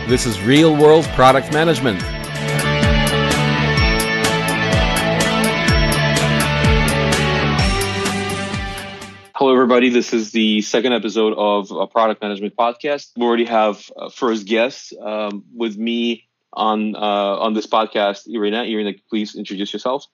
This is Real World Product Management. Hello, everybody. This is the second episode of a Product Management Podcast. We already have first guest with me on this podcast, Irina. Irina, please introduce yourself.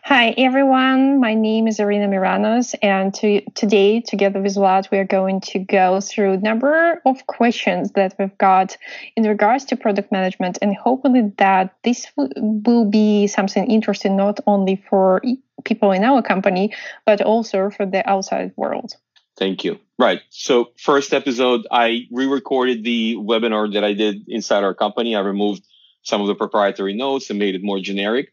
Hi, everyone. My name is Irina Miranos, and today, together with Vlad, we are going to go through a number of questions that we've got in regards to product management, and hopefully that this will be something interesting not only for people in our company, but also for the outside world. Thank you. Right. So first episode, I re-recorded the webinar that I did inside our company. I removed some of the proprietary notes and made it more generic.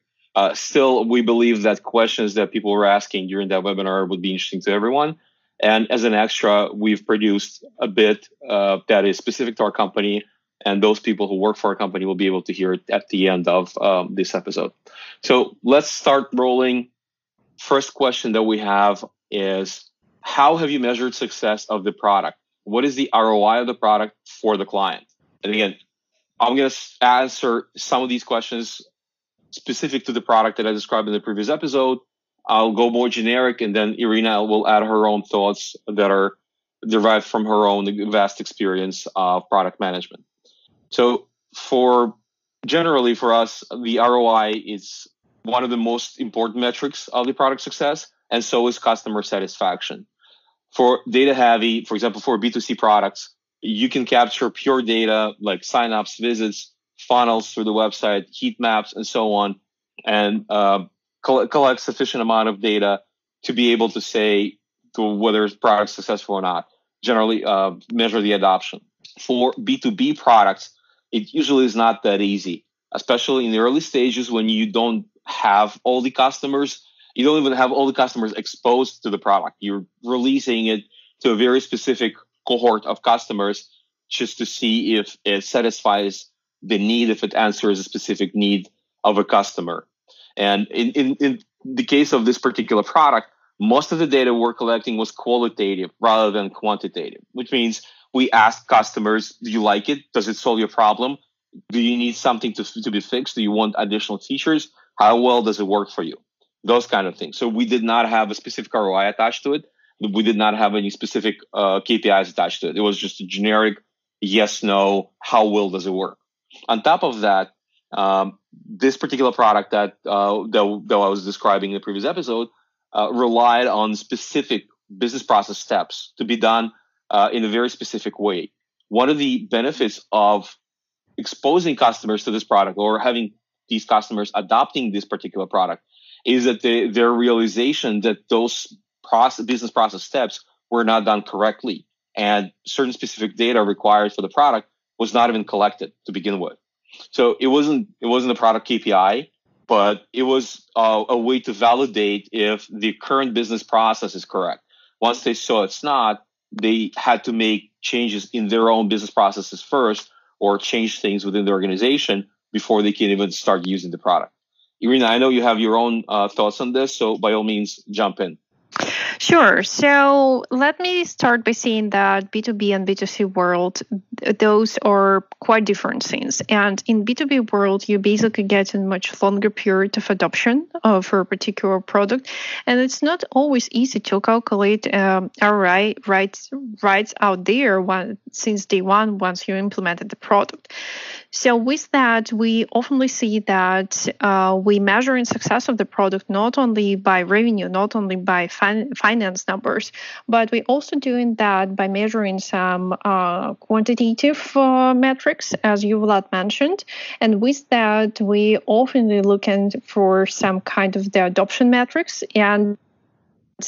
Still, we believe that questions that people were asking during that webinar would be interesting to everyone. And as an extra, we've produced a bit that is specific to our company, and those people who work for our company will be able to hear it at the end of this episode. So let's start rolling. First question that we have is, how have you measured success of the product? What is the ROI of the product for the client? And again, I'm going to answer some of these questions specific to the product that I described in the previous episode. I'll go more generic, and then Irina will add her own thoughts that are derived from her own vast experience of product management. So generally for us, the ROI is one of the most important metrics of the product success, and so is customer satisfaction. For data heavy, for example, for B2C products, you can capture pure data like signups, visits, funnels through the website, heat maps, and so on, and collect sufficient amount of data to be able to say whether the product is successful or not. Generally, measure the adoption. For B2B products, it usually is not that easy, especially in the early stages when you don't have all the customers. You don't even have all the customers exposed to the product. You're releasing it to a very specific cohort of customers just to see if it satisfies the need, if it answers a specific need of a customer. And in the case of this particular product, most of the data we're collecting was qualitative rather than quantitative, which means we asked customers, do you like it? Does it solve your problem? Do you need something to be fixed? Do you want additional features? How well does it work for you? Those kind of things. So we did not have a specific ROI attached to it. We did not have any specific KPIs attached to it. It was just a generic yes, no, how well does it work? On top of that, this particular product that I was describing in the previous episode relied on specific business process steps to be done in a very specific way. One of the benefits of exposing customers to this product or having these customers adopting this particular product is that their realization that those business process steps were not done correctly, and certain specific data required for the product was not even collected to begin with. So it wasn't a product KPI, but it was a way to validate if the current business process is correct. Once they saw it's not, they had to make changes in their own business processes first, or change things within the organization before they can even start using the product. Irina, I know you have your own thoughts on this, so by all means, jump in. Sure. So let me start by saying that B2B and B2C world, those are quite different things. And in B2B world, you basically get a much longer period of adoption for a particular product. And it's not always easy to calculate ROI right out there since day one once you implemented the product. So with that, we often see that we measure in success of the product not only by revenue, not only by finance numbers, but we also doing that by measuring some quantitative metrics, as you Vlad mentioned. And with that, we often looking for some kind of the adoption metrics and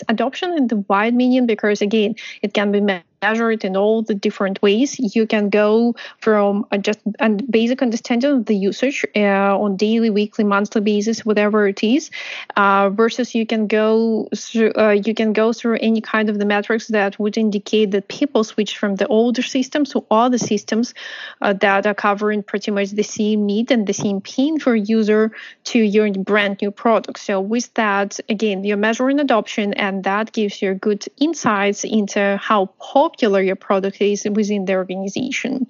adoption in the wide meaning, because again, it can be measured in all the different ways. You can go from just a basic understanding of the usage on daily, weekly, monthly basis, whatever it is, versus you can go through any kind of the metrics that would indicate that people switch from the older systems to other systems that are covering pretty much the same need and the same pain for user to your brand new product. So with that, again, you're measuring adoption, and that gives you good insights into how popular your product is within the organization.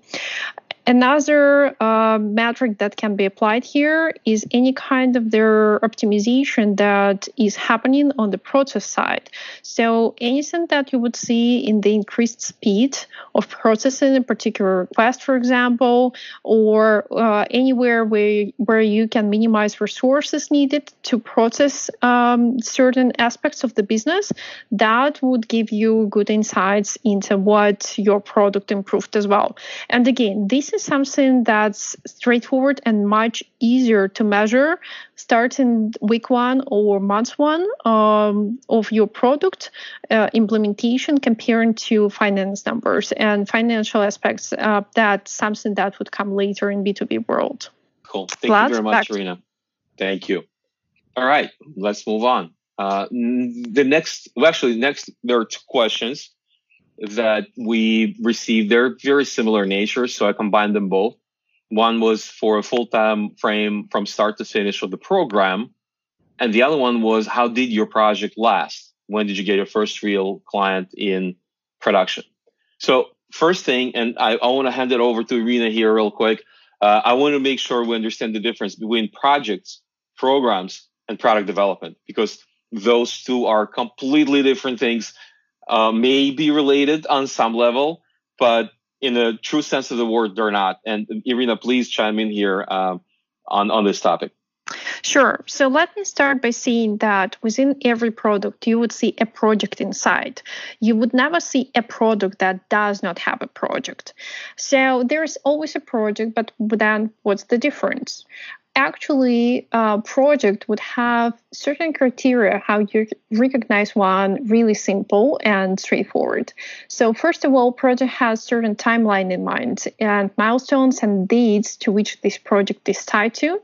Another metric that can be applied here is any kind of their optimization that is happening on the process side. So anything that you would see in the increased speed of processing a particular request, for example, or anywhere where you can minimize resources needed to process certain aspects of the business, that would give you good insights into what your product improved as well. And again, this is something that's straightforward and much easier to measure starting week 1 or month 1 of your product implementation comparing to finance numbers and financial aspects. That's something that would come later in B2B world. Cool. Thank you very much, Irina. Thank you. All right, let's move on. Next, there are 2 questions that we received. They're very similar in nature, so I combined them both. One was for a full-time frame from start to finish of the program, and the other one was, how did your project last? When did you get your first real client in production? So first thing, and I want to hand it over to Irina here real quick. I want to make sure we understand the difference between projects, programs, and product development, because those 2 are completely different things. May be related on some level, but in a true sense of the word, they're not. And Irina, please chime in here on this topic. Sure. So let me start by saying that within every product, you would see a project inside. You would never see a product that does not have a project. So there's always a project, but then what's the difference? Actually, a project would have certain criteria how you recognize one really simple and straightforward. So first of all, project has certain timeline in mind and milestones and dates to which this project is tied to.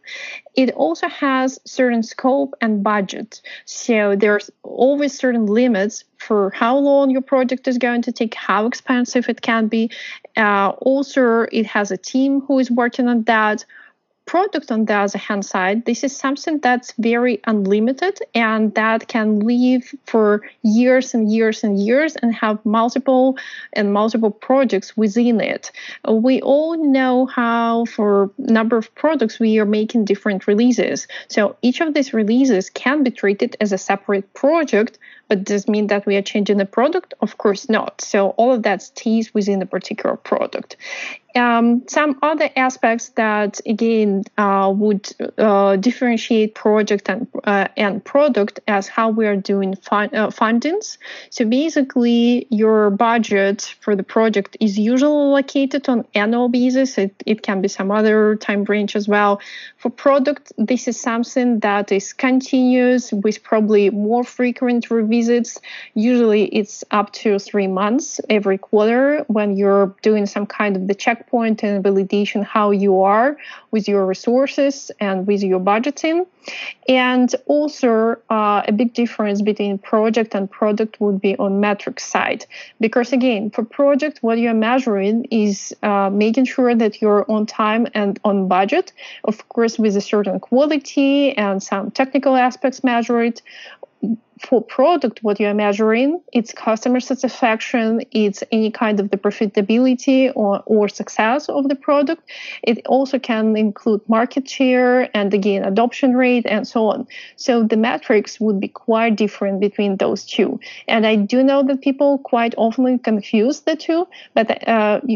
It also has certain scope and budget. So there's always certain limits for how long your project is going to take, how expensive it can be. Also, it has a team who is working on that. Product, on the other hand side, this is something that's very unlimited and that can live for years and years and years and have multiple projects within it. We all know how for a number of products we are making different releases. So each of these releases can be treated as a separate project, but does mean that we are changing the product? Of course not. So all of that stays within a particular product. Some other aspects that, again, would differentiate project and product as how we are doing fundings. So basically, your budget for the project is usually allocated on annual basis. It can be some other time range as well. For product, this is something that is continuous with probably more frequent revisits. Usually, it's up to 3 months every quarter when you're doing some kind of the checkpoint and validation how you are with your resources and with your budgeting. And also a big difference between project and product would be on metrics side. Because again, for project, what you're measuring is making sure that you're on time and on budget, of course, with a certain quality and some technical aspects measured. For product, what you're measuring, it's customer satisfaction, it's any kind of the profitability or success of the product. It also can include market share and again, adoption rate and so on. So the metrics would be quite different between those 2. And I do know that people quite often confuse the 2, but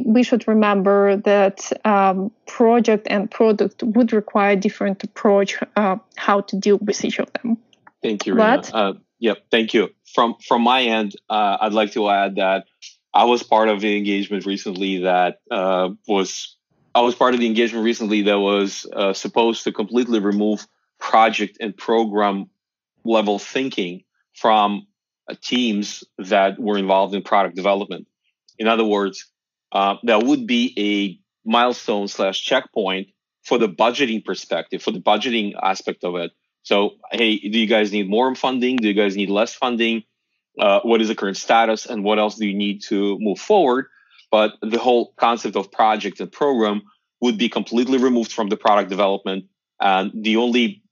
we should remember that project and product would require different approach how to deal with each of them. Thank you, Irina. Yep, thank you. From my end, I'd like to add that I was part of the engagement recently that was supposed to completely remove project and program level thinking from teams that were involved in product development. In other words, that would be a milestone / checkpoint for the budgeting perspective, for the budgeting aspect of it. So, hey, do you guys need more funding? Do you guys need less funding? What is the current status? And what else do you need to move forward? But the whole concept of project and program would be completely removed from the product development. And the only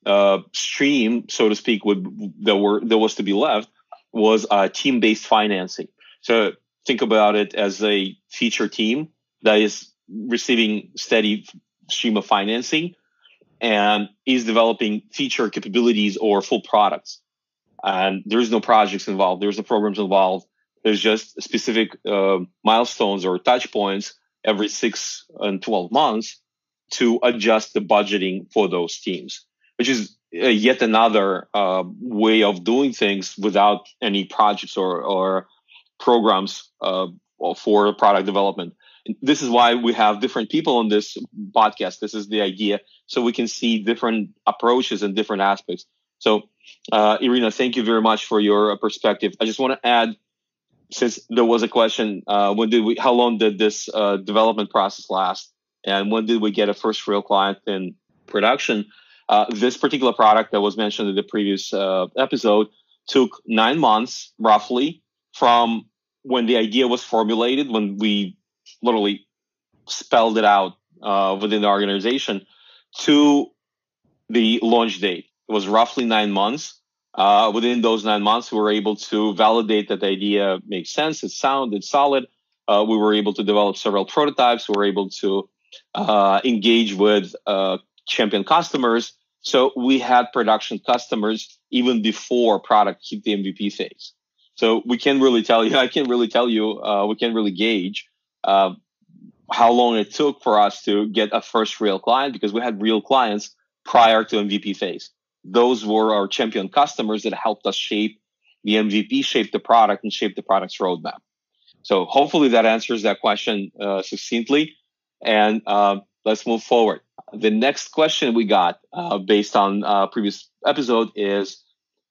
stream, so to speak, that was to be left was team-based financing. So think about it as a feature team that is receiving steady stream of financing and is developing feature capabilities or full products. And there's no projects involved. There's no programs involved. There's just specific milestones or touch points every 6 and 12 months to adjust the budgeting for those teams, which is yet another way of doing things without any projects or programs for product development. This is why we have different people on this podcast. This is the idea, so we can see different approaches and different aspects. So, Irina, thank you very much for your perspective. I just want to add, since there was a question, how long did this development process last? And when did we get a first real client in production? This particular product that was mentioned in the previous episode took 9 months, roughly, from when the idea was formulated, when we literally spelled it out within the organization, to the launch date. It was roughly 9 months. Within those 9 months, we were able to validate that the idea makes sense, it's sound, it's solid. We were able to develop several prototypes. We were able to engage with champion customers. So we had production customers even before product hit the MVP phase. So we can't really tell you, we can't really gauge how long it took for us to get a first real client, because we had real clients prior to MVP phase. Those were our champion customers that helped us shape the MVP, shape the product, and shape the product's roadmap. So hopefully that answers that question succinctly. And let's move forward. The next question we got based on previous episode is,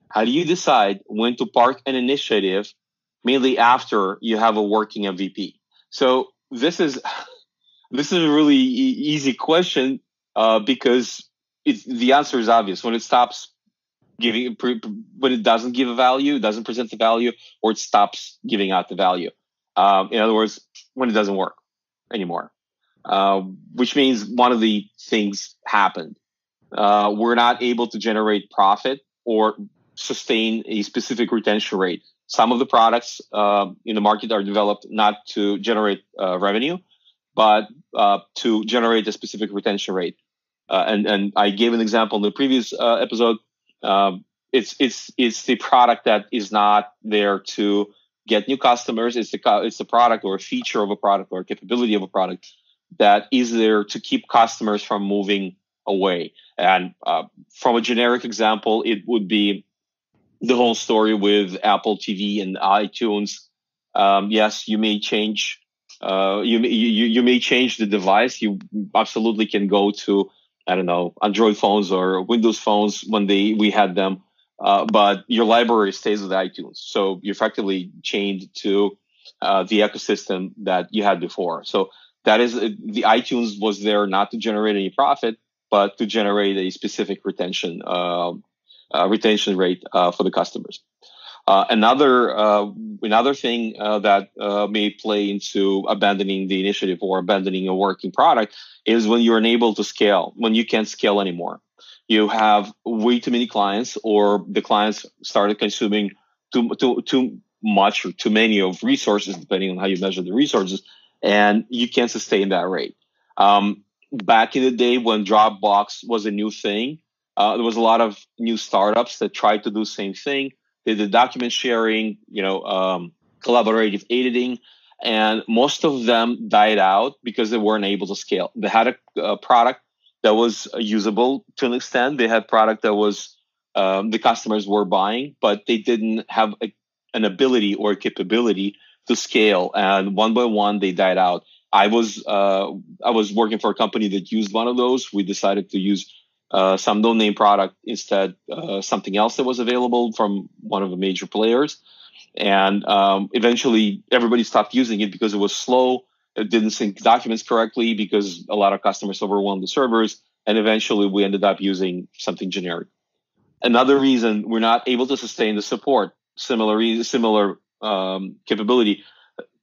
how do you decide when to park an initiative, mainly after you have a working MVP? So this is a really easy question because the answer is obvious. When it stops giving, when it doesn't give a value, doesn't present the value, or it stops giving out the value. In other words, when it doesn't work anymore, which means one of the things happened. We're not able to generate profit or sustain a specific retention rate. Some of the products in the market are developed not to generate revenue, but to generate a specific retention rate. And I gave an example in the previous episode. It's the product that is not there to get new customers. It's the product or a feature of a product or a capability of a product that is there to keep customers from moving away. And from a generic example, it would be the whole story with Apple TV and iTunes. Yes, you may change. You may change the device. You absolutely can go to, I don't know, Android phones or Windows phones when we had them, but your library stays with iTunes. So you effectively chained to the ecosystem that you had before. So that is, the iTunes was there not to generate any profit, but to generate a specific retention rate for the customers. Another thing that may play into abandoning the initiative or abandoning a working product is when you're unable to scale, when you can't scale anymore. You have way too many clients, or the clients started consuming too much or too many of resources, depending on how you measure the resources, and you can't sustain that rate. Back in the day when Dropbox was a new thing, there was a lot of new startups that tried to do the same thing. They did document sharing, collaborative editing, and most of them died out because they weren't able to scale. They had a product that was usable to an extent. They had product that was the customers were buying, but they didn't have an ability or a capability to scale. And one by one, they died out. I was working for a company that used one of those. We decided to use some no-name product instead, something else that was available from one of the major players. And eventually everybody stopped using it because it was slow. It didn't sync documents correctly because a lot of customers overwhelmed the servers. And eventually we ended up using something generic. Another reason we're not able to sustain the support, similar capability.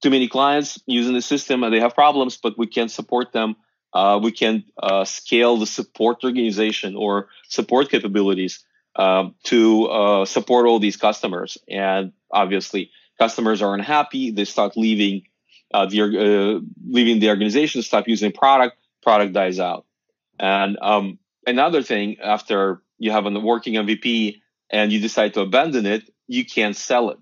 Too many clients using the system and they have problems, but we can't support them. We can scale the support organization or support capabilities to support all these customers. And obviously, customers are unhappy. They start leaving leaving the organization, stop using product dies out. And another thing, after you have a working MVP and you decide to abandon it, you can't sell it.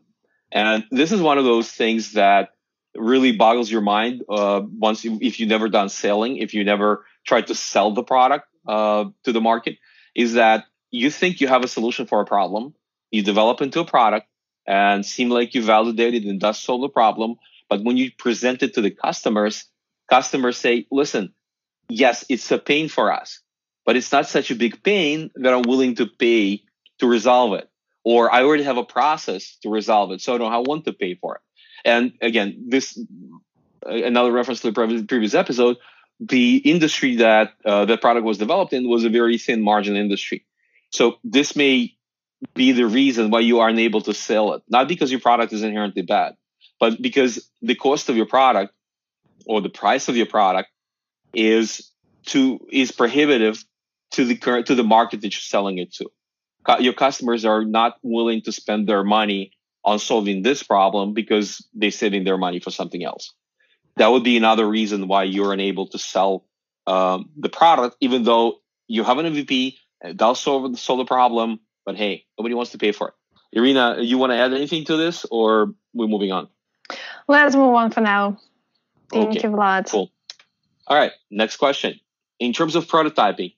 And this is one of those things that really boggles your mind if you've never done selling, if you never tried to sell the product to the market, is that you think you have a solution for a problem, you develop into a product and seem like you validated and does solve the problem. But when you present it to the customers say, listen, yes, it's a pain for us, but it's not such a big pain that I'm willing to pay to resolve it. Or I already have a process to resolve it, so I don't want to pay for it. And again, this another reference to the previous episode, the industry that the product was developed in was a very thin margin industry. So this may be the reason why you aren't able to sell it. Not because your product is inherently bad, but because the cost of your product or the price of your product is prohibitive to the market that you're selling it to. Your customers are not willing to spend their money on solving this problem because they're saving their money for something else. That would be another reason why you're unable to sell the product, even though you have an MVP, it does solve the problem, but hey, nobody wants to pay for it. Irina, you want to add anything to this, or we're moving on? Let's move on for now. Thank Okay, you, Vlad. Cool. All right, next question. In terms of prototyping,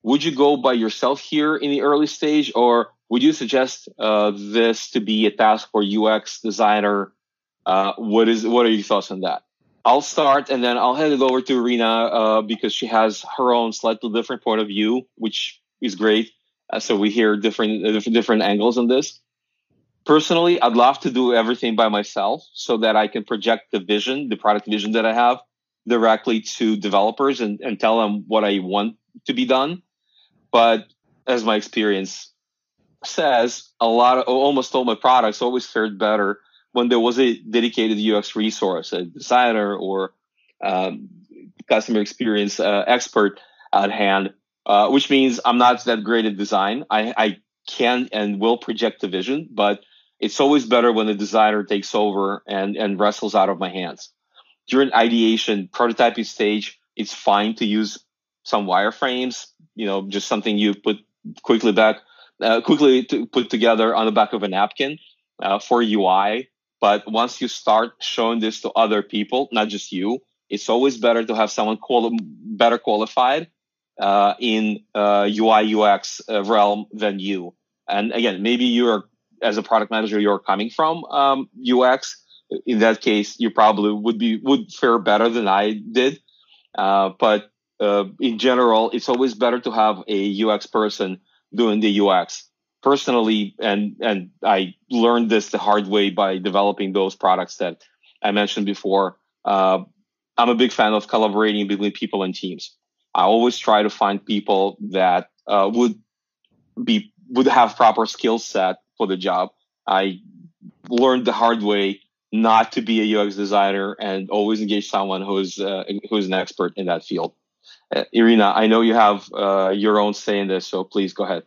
would you go by yourself here in the early stage, or would you suggest this to be a task for UX designer? What are your thoughts on that? I'll start, and then I'll hand it over to Irina because she has her own slightly different point of view, which is great. So we hear different angles on this. Personally, I'd love to do everything by myself so that I can project the product vision that I have directly to developers and tell them what I want to be done. But as my experience says, almost all my products always fared better when there was a dedicated UX resource, a designer or customer experience expert at hand, which means I'm not that great at design. I can and will project the vision, but it's always better when the designer takes over and wrestles out of my hands. During ideation, prototyping stage, it's fine to use some wireframes, just something you put quickly to put together on the back of a napkin for UI. But once you start showing this to other people, not just you, it's always better to have someone better qualified in UI UX realm than you. And again, maybe as a product manager, you're coming from UX. In that case, you probably would fare better than I did. But in general, it's always better to have a UX person doing the UX. Personally, and I learned this the hard way by developing those products that I mentioned before. I'm a big fan of collaborating between people and teams. I always try to find people that would have proper skill set for the job. I learned the hard way not to be a UX designer and always engage someone who's an expert in that field. Irina, I know you have your own say in this, so please go ahead.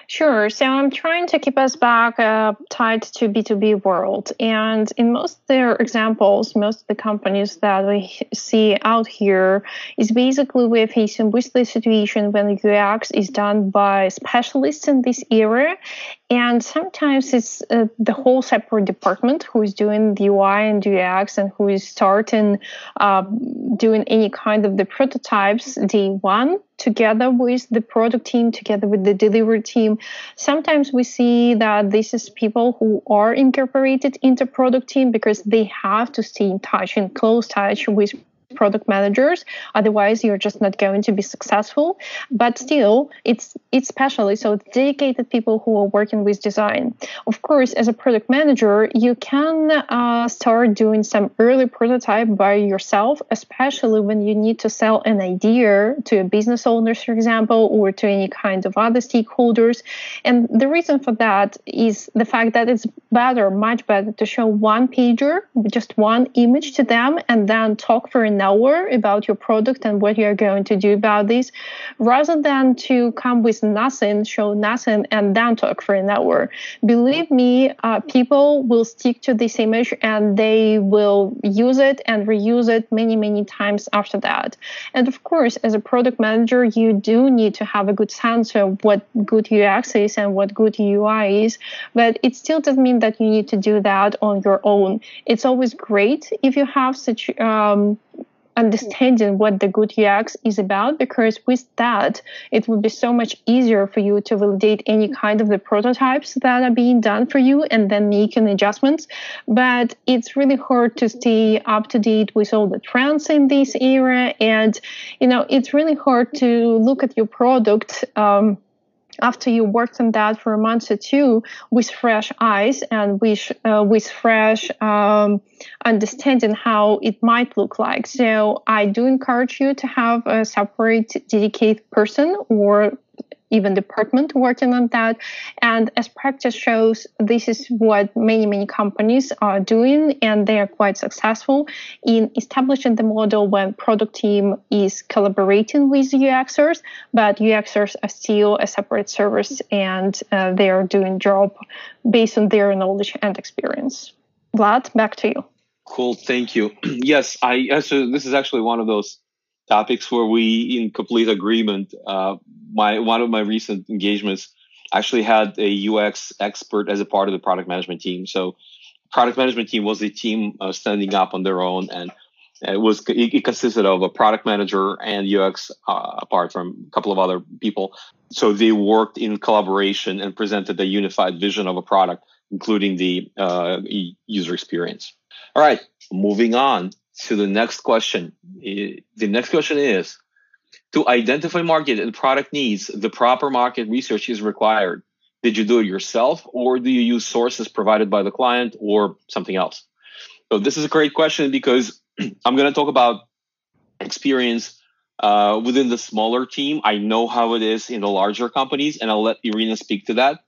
Sure. So I'm trying to keep us back tied to B2B world. And in most of their examples, most of the companies that we see out here is basically we're facing with the situation when UX is done by specialists in this area. And sometimes it's the whole separate department who is doing the UI and UX and who is starting doing any kind of the prototypes day one together with the product team, together with the delivery team. Sometimes we see that this is people who are incorporated into product team because they have to stay in touch, in close touch with product managers. Otherwise, you're just not going to be successful. But still, it's specialists, so it's dedicated people who are working with design. Of course, as a product manager, you can start doing some early prototype by yourself, especially when you need to sell an idea to a business owners, for example, or to any kind of other stakeholders. And the reason for that is the fact that it's much better to show one pager, just one image to them, and then talk for an an hour about your product and what you're going to do about this, rather than to come with nothing, show nothing, and then talk for an hour. Believe me, people will stick to this image and they will use it and reuse it many, many times after that. And of course, as a product manager, you do need to have a good sense of what good UX is and what good UI is, but it still doesn't mean that you need to do that on your own. It's always great if you have such understanding what the good UX is about, because with that, it will be so much easier for you to validate any kind of the prototypes that are being done for you and then making adjustments. But it's really hard to stay up to date with all the trends in this era. And, it's really hard to look at your product after you worked on that for a month or two with fresh eyes and with fresh understanding how it might look like. So I do encourage you to have a separate dedicated person or even department working on that. And as practice shows, this is what many, many companies are doing, and they are quite successful in establishing the model when product team is collaborating with UXers, but UXers are still a separate service, and they are doing job based on their knowledge and experience. Vlad, back to you. Cool, thank you. Yes, so this is actually one of those topics where we in complete agreement. One of my recent engagements actually had a UX expert as a part of the product management team. So product management team was a team standing up on their own, and it consisted of a product manager and UX apart from a couple of other people. So they worked in collaboration and presented a unified vision of a product, including the user experience. All right, moving on to the next question. The next question is, to identify market and product needs, the proper market research is required. Did you do it yourself, or do you use sources provided by the client or something else? So this is a great question because I'm going to talk about experience within the smaller team. I know how it is in the larger companies, and I'll let Irina speak to that.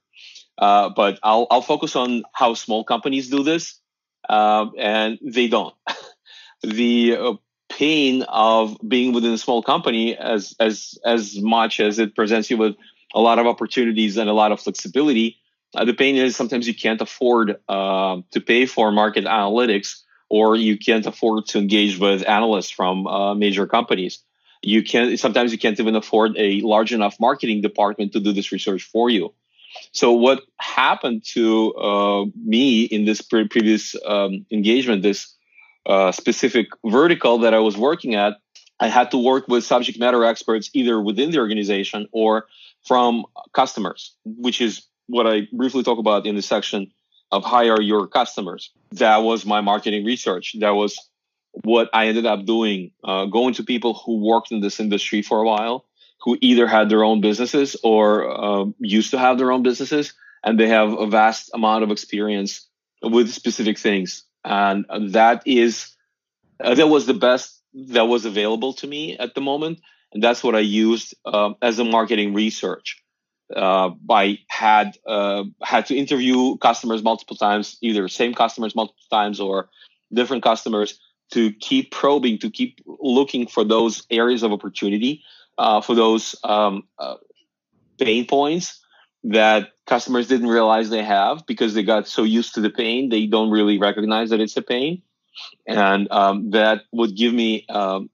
But I'll focus on how small companies do this, and they don't. The pain of being within a small company, as much as it presents you with a lot of opportunities and a lot of flexibility, the pain is sometimes you can't afford to pay for market analytics, or you can't afford to engage with analysts from major companies. Sometimes you can't even afford a large enough marketing department to do this research for you. So what happened to me in this previous engagement, this specific vertical that I was working at, I had to work with subject matter experts either within the organization or from customers, which is what I briefly talk about in the section of hire your customers. That was my marketing research. That was what I ended up doing, going to people who worked in this industry for a while, who either had their own businesses or used to have their own businesses, and they have a vast amount of experience with specific things. And that was the best that was available to me at the moment. And that's what I used as a marketing research. I had to interview customers multiple times, either same customers multiple times or different customers, to keep probing, to keep looking for those areas of opportunity, for those pain points that customers didn't realize they have because they got so used to the pain, they don't really recognize that it's a pain. And that would give me an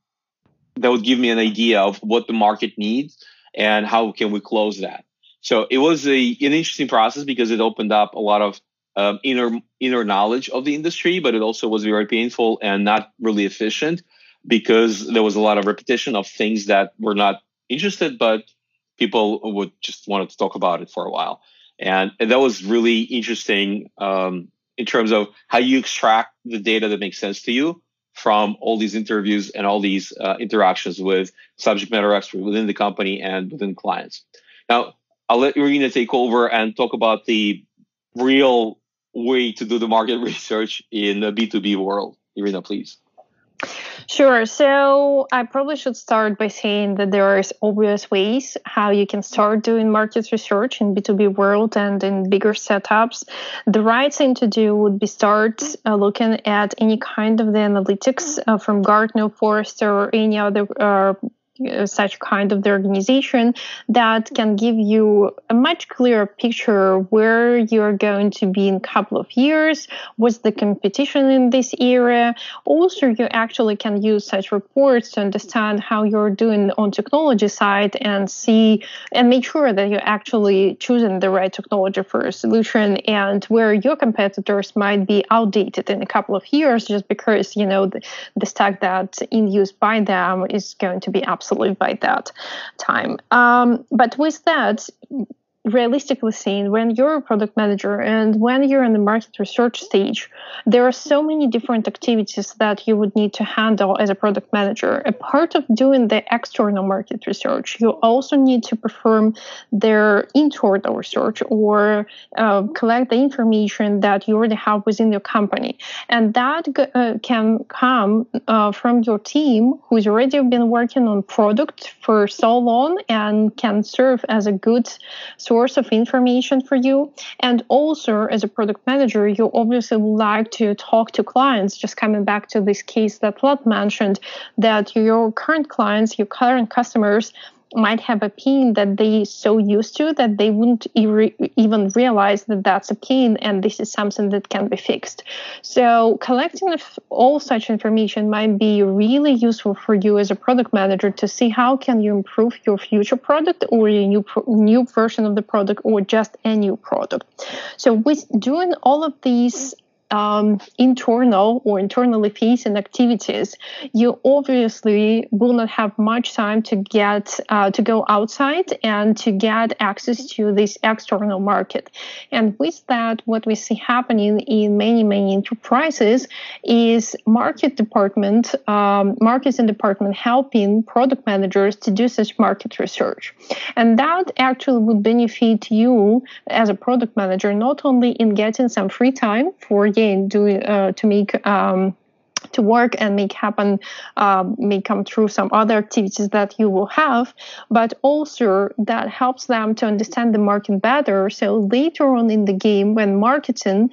idea of what the market needs and how can we close that. So it was an interesting process because it opened up a lot of inner knowledge of the industry, but it also was very painful and not really efficient because there was a lot of repetition of things that were not interested, but people would just wanted to talk about it for a while. And that was really interesting in terms of how you extract the data that makes sense to you from all these interviews and all these interactions with subject matter experts within the company and within clients. Now, I'll let Irina take over and talk about the real way to do the market research in the B2B world. Irina, please. Sure. So I probably should start by saying that there are obvious ways how you can start doing market research in B2B world and in bigger setups. The right thing to do would be start looking at any kind of the analytics from Gartner, Forrester, or any other such kind of the organization that can give you a much clearer picture where you're going to be in a couple of years, what's the competition in this area. Also, you actually can use such reports to understand how you're doing on technology side and see and make sure that you're actually choosing the right technology for a solution, and where your competitors might be outdated in a couple of years just because, the stack that's in use by them is going to be obsolete by that time. But with that, realistically saying, when you're a product manager and when you're in the market research stage, there are so many different activities that you would need to handle as a product manager. A part of doing the external market research, you also need to perform their internal research or collect the information that you already have within your company. And that can come from your team who's already been working on product for so long and can serve as a good source of information for you. And also, as a product manager, you obviously like to talk to clients. Just coming back to this case that Vlad mentioned, that your current clients, your current customers might have a pain that they so used to that they wouldn't even realize that that's a pain, and this is something that can be fixed. So collecting all such information might be really useful for you as a product manager to see how can you improve your future product or a new version of the product or just a new product. So with doing all of these internal or internally facing activities, you obviously will not have much time to get to go outside and to get access to this external market. And with that, what we see happening in many enterprises is marketing department helping product managers to do such market research. And that actually would benefit you as a product manager, not only in getting some free time for to make to work and make come through some other activities that you will have, but also that helps them to understand the market better. So later on in the game, when marketing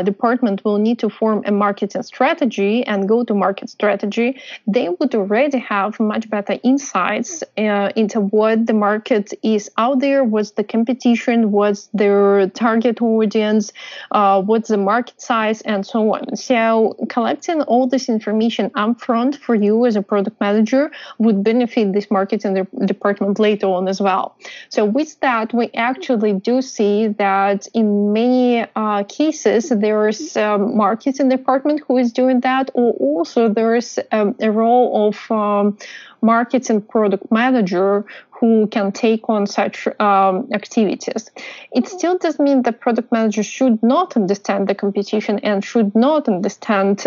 department will need to form a marketing strategy and go to market strategy, they would already have much better insights into what the market is out there, what's the competition, what's their target audience, what's the market size, and so on. So collecting all this information upfront for you as a product manager would benefit this marketing department later on as well. So with that, we actually do see that in many cases, there is a marketing department who is doing that, or also there is a role of marketing product manager who can take on such activities. It still does mean that product managers should not understand the competition and should not understand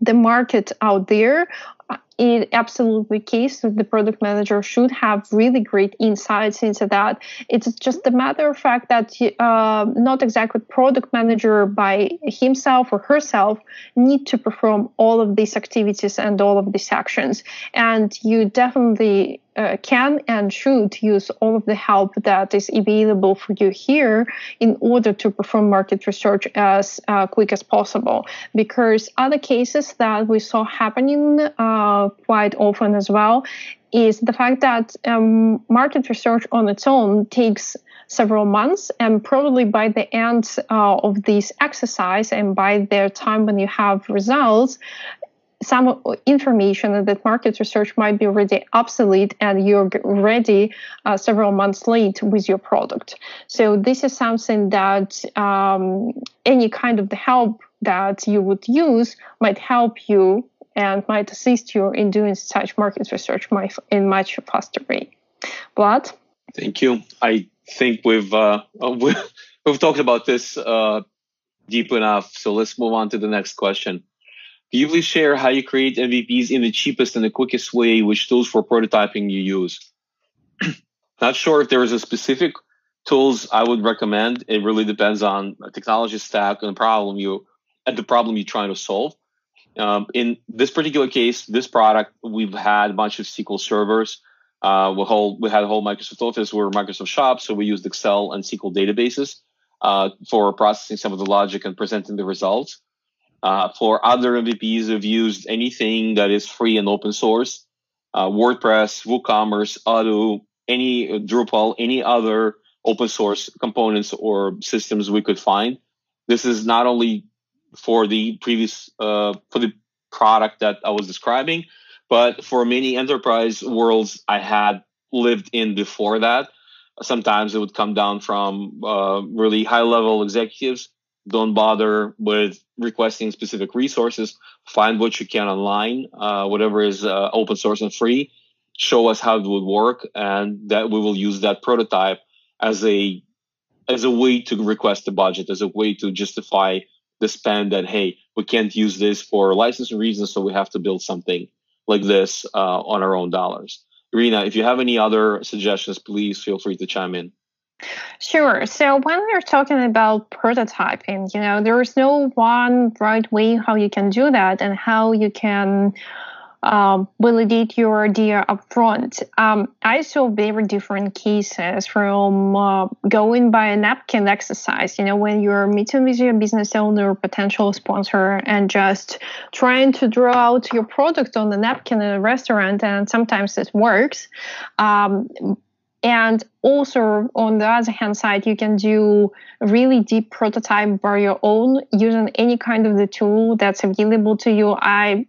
the market out there. It absolutely case that the product manager should have really great insights into that. It's just a matter of fact that not exactly product manager by himself or herself need to perform all of these activities and all of these actions. And you definitely can and should use all of the help that is available for you here in order to perform market research as quick as possible. Because other cases that we saw happening quite often as well is the fact that market research on its own takes several months, and probably by the end of this exercise and by the time when you have results, some information that market research might be already obsolete and you're ready several months late with your product. So this is something that any kind of the help that you would use might help you and might assist you in doing such market research in much faster way. Vlad? Thank you. I think we've talked about this deep enough. So let's move on to the next question. Can you please share how you create MVPs in the cheapest and the quickest way, which tools for prototyping you use? Not sure if there is a specific tools I would recommend. It really depends on the technology stack and the problem you're trying to solve. In this particular case, this product, we've had a bunch of SQL servers. We had a whole Microsoft Office. We're Microsoft Shop, so we used Excel and SQL databases for processing some of the logic and presenting the results. For other MVPs, we've used anything that is free and open source, WordPress, WooCommerce, Odoo, any Drupal, any other open source components or systems we could find. This is not only for the previous for the product that I was describing, but for many enterprise worlds I had lived in before that. Sometimes it would come down from really high-level executives. Don't bother with requesting specific resources. Find what you can online, whatever is open source and free. Show us how it would work, and that we will use that prototype as a way to request the budget, as a way to justify the spend that, hey, we can't use this for licensing reasons, so we have to build something like this on our own dollars. Irina, if you have any other suggestions, please feel free to chime in. Sure. So when we're talking about prototyping, there is no one right way how you can do that and how you can validate your idea upfront. I saw very different cases from going by a napkin exercise, when you're meeting with your business owner or potential sponsor and just trying to draw out your product on the napkin in a restaurant, and sometimes it works. And also, on the other hand side, you can do really deep prototype by your own using any kind of the tool that's available to you. I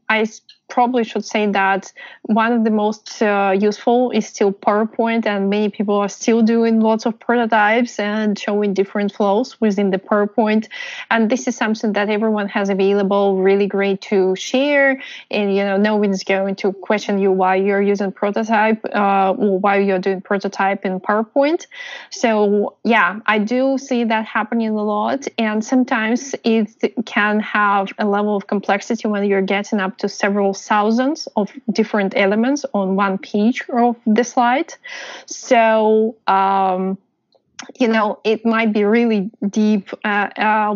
probably should say that one of the most useful is still PowerPoint, and many people are still doing lots of prototypes and showing different flows within the PowerPoint. And this is something that everyone has available, really great to share. And, no one's going to question you why you're using prototype or why you're doing prototype in PowerPoint. So, yeah, I do see that happening a lot. And sometimes it can have a level of complexity when you're getting up to several thousands of different elements on one page of the slide. So, it might be really deep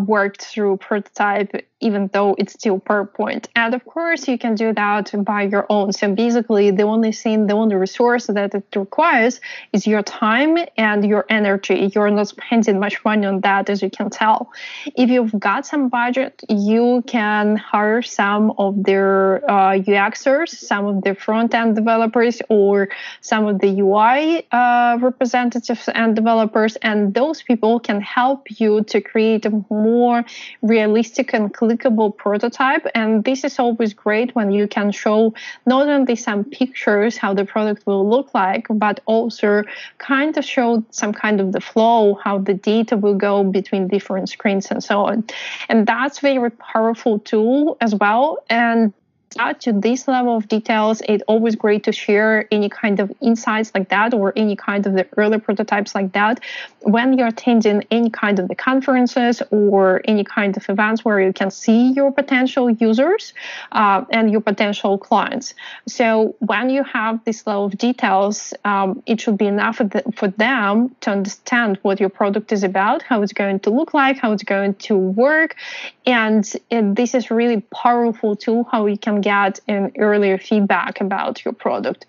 worked through prototype, even though it's still PowerPoint. And of course, you can do that by your own. So basically, the only resource that it requires is your time and your energy. You're not spending much money on that, as you can tell. If you've got some budget, you can hire some of their UXers, some of the front-end developers, or some of the UI representatives and developers, and those people can help you to create a more realistic and clickable prototype. And this is always great when you can show not only some pictures how the product will look like, but also kind of show some kind of the flow, how the data will go between different screens and so on. And that's a very powerful tool as well. And to this level of details, it's always great to share any kind of insights like that or any kind of the early prototypes like that when you're attending any kind of the conferences or any kind of events where you can see your potential users and your potential clients. So when you have this level of details, it should be enough for them to understand what your product is about, how it's going to look like, how it's going to work. And this is a really powerful tool how you can get an earlier feedback about your product.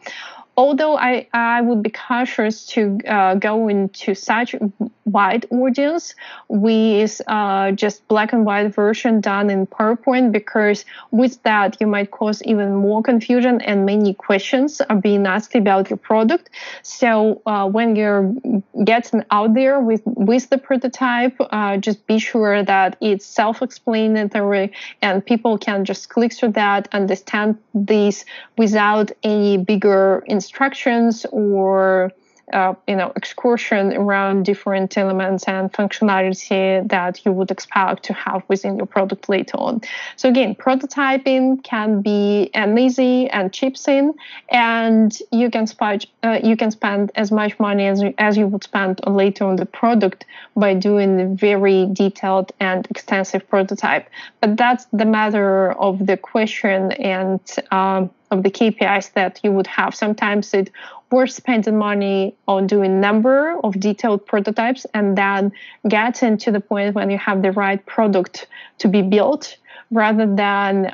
Although I would be cautious to go into such wide audience with just black and white version done in PowerPoint, because with that you might cause even more confusion and many questions are being asked about your product. So when you're getting out there with the prototype, just be sure that it's self-explanatory and people can just click through that, understand this without any bigger instructions or excursion around different elements and functionality that you would expect to have within your product later on. So again, prototyping can be an easy and cheap thing, and you can spend as much money as you would spend later on the product by doing a very detailed and extensive prototype. But that's the matter of the question and of the KPIs that you would have. Sometimes it's worth spending money on doing number of detailed prototypes and then getting to the point when you have the right product to be built, rather than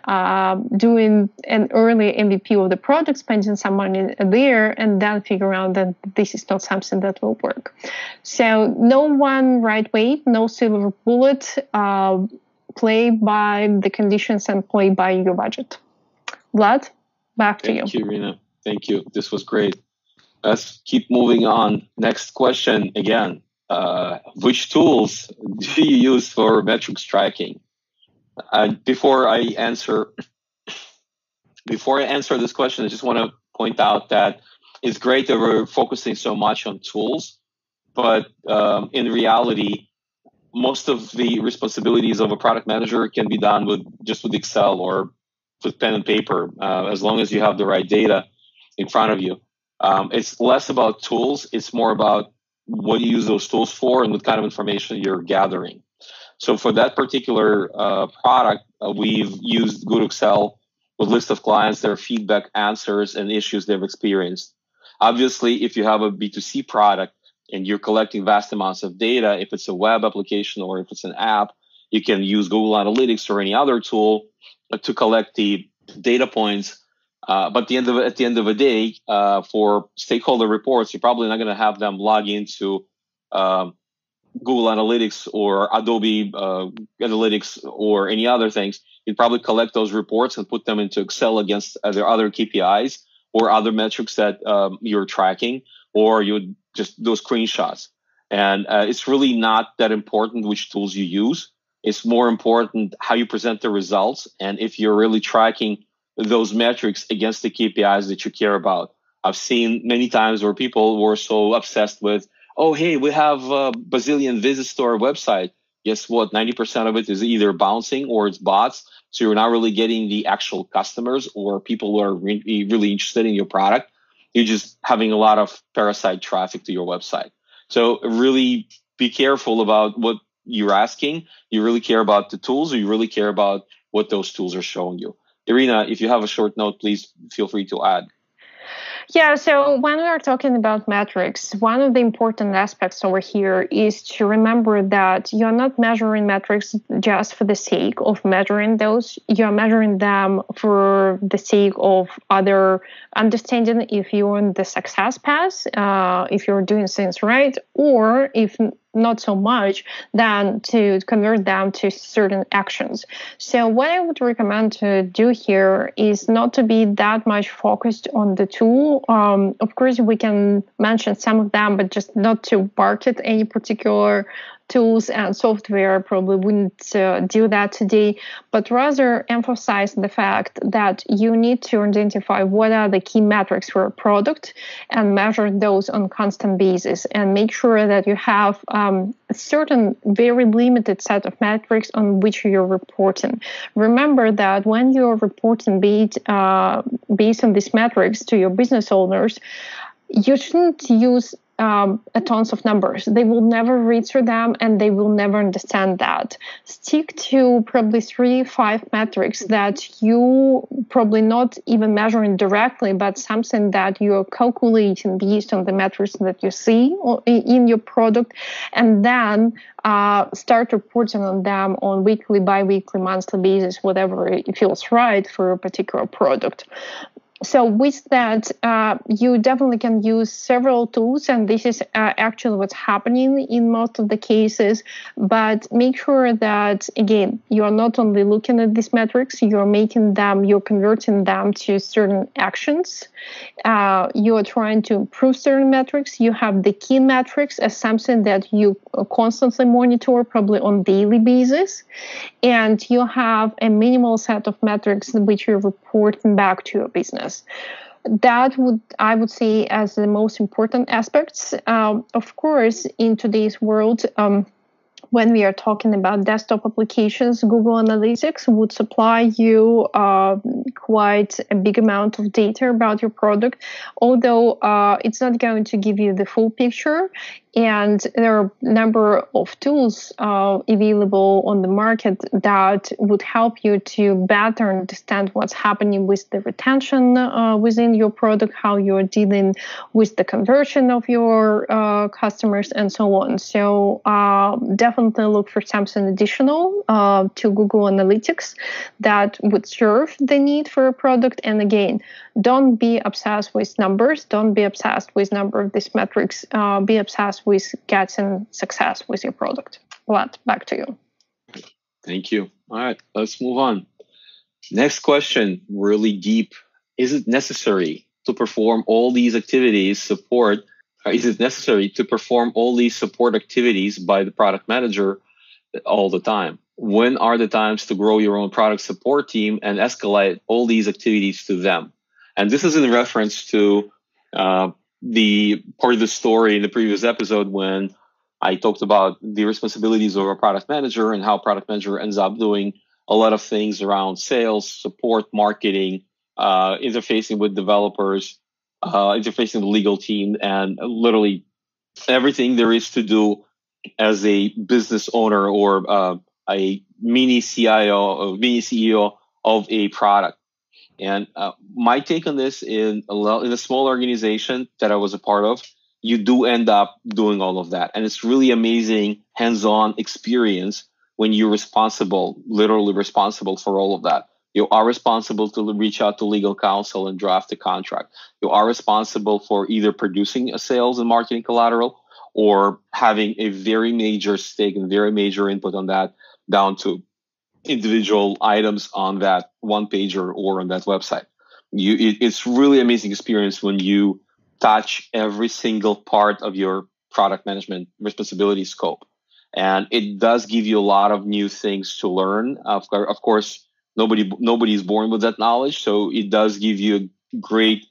doing an early MVP of the product, spending some money there, and then figure out that this is not something that will work. So no one right way, no silver bullet. Play by the conditions and play by your budget. Vlad, back to you. Thank you, Irina. Thank you. This was great. Let's keep moving on. Next question again. Which tools do you use for metrics tracking? Before I answer this question, I just want to point out that it's great that we're focusing so much on tools, but in reality, most of the responsibilities of a product manager can be done with Excel or with pen and paper, as long as you have the right data in front of you. It's less about tools; it's more about what you use those tools for and what kind of information you're gathering. So for that particular product, we've used Good Excel with a list of clients, their feedback, answers, and issues they've experienced. Obviously, if you have a B2C product and you're collecting vast amounts of data, if it's a web application or if it's an app, you can use Google Analytics or any other tool to collect the data points. But at the end of the day, for stakeholder reports, you're probably not going to have them log into Google Analytics or Adobe Analytics or any other things. You'd probably collect those reports and put them into Excel against their other KPIs or other metrics that you're tracking, or you would just do screenshots. And it's really not that important which tools you use. It's more important how you present the results and if you're really tracking those metrics against the KPIs that you care about. I've seen many times where people were so obsessed with, oh, hey, we have a bazillion visits to our website. Guess what? 90% of it is either bouncing or it's bots. So you're not really getting the actual customers or people who are really interested in your product. You're just having a lot of parasite traffic to your website. So really be careful about what you're asking. You really care about the tools, or you really care about what those tools are showing you. Irina, if you have a short note, please feel free to add. Yeah, so when we are talking about metrics, one of the important aspects over here is to remember that you're not measuring metrics just for the sake of measuring those. You're measuring them for the sake of other understanding if you're on the success path, if you're doing things right, or if not so much, then to convert them to certain actions. So what I would recommend to do here is not to be that much focused on the tool. Of course, we can mention some of them, but just not to market any particular tools and software. Probably wouldn't do that today, but rather emphasize the fact that you need to identify what are the key metrics for a product and measure those on constant basis, and make sure that you have a certain very limited set of metrics on which you're reporting. Remember that when you're reporting based on these metrics to your business owners, you shouldn't use tons of numbers. They will never read through them and they will never understand that. Stick to probably 3-5 metrics that you probably not even measuring directly, but something that you're calculating based on the metrics that you see in your product, and then start reporting on them on weekly, bi-weekly, monthly basis, whatever it feels right for a particular product. So with that, you definitely can use several tools, and this is actually what's happening in most of the cases. But make sure that, again, you're not only looking at these metrics, you're converting them to certain actions. You're trying to improve certain metrics. You have the key metrics as something that you constantly monitor, probably on daily basis. And you have a minimal set of metrics which you're reporting back to your business. That I would say as the most important aspects. Of course, in today's world, when we are talking about desktop applications, Google Analytics would supply you quite a big amount of data about your product. Although it's not going to give you the full picture, And there are a number of tools available on the market that would help you to better understand what's happening with the retention within your product, how you're dealing with the conversion of your customers, and so on. So definitely look for something additional to Google Analytics that would serve the need for a product. And again, don't be obsessed with numbers. Don't be obsessed with number of these metrics. Be obsessed with getting success with your product. Vlad, back to you. Thank you. All right, let's move on. Next question, really deep. Is it necessary to perform all these activities support? Is it necessary to perform all these support activities by the product manager all the time? When are the times to grow your own product support team and escalate all these activities to them? And this is in reference to the part of the story in the previous episode when I talked about the responsibilities of a product manager and how product manager ends up doing a lot of things around sales, support, marketing, interfacing with developers, interfacing with the legal team, and literally everything there is to do as a business owner or a mini CIO, mini CEO of a product. And my take on this in a small organization that I was a part of, you do end up doing all of that. And it's really amazing hands-on experience when you're responsible, literally responsible for all of that. You are responsible to reach out to legal counsel and draft a contract. You are responsible for either producing a sales and marketing collateral or having a very major stake and very major input on that down to individual items on that one pager or on that website. It's really amazing experience when you touch every single part of your product management responsibility scope. And it does give you a lot of new things to learn. Of course, nobody is born with that knowledge. So it does give you a great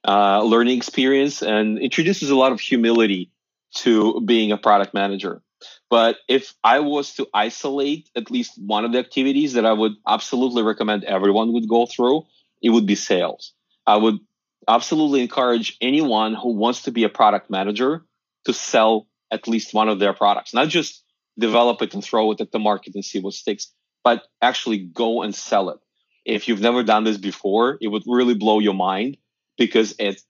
learning experience and introduces a lot of humility to being a product manager. But if I was to isolate at least one of the activities that I would absolutely recommend everyone would go through, it would be sales. I would absolutely encourage anyone who wants to be a product manager to sell at least one of their products, not just develop it and throw it at the market and see what sticks, but actually go and sell it. If you've never done this before, it would really blow your mind because it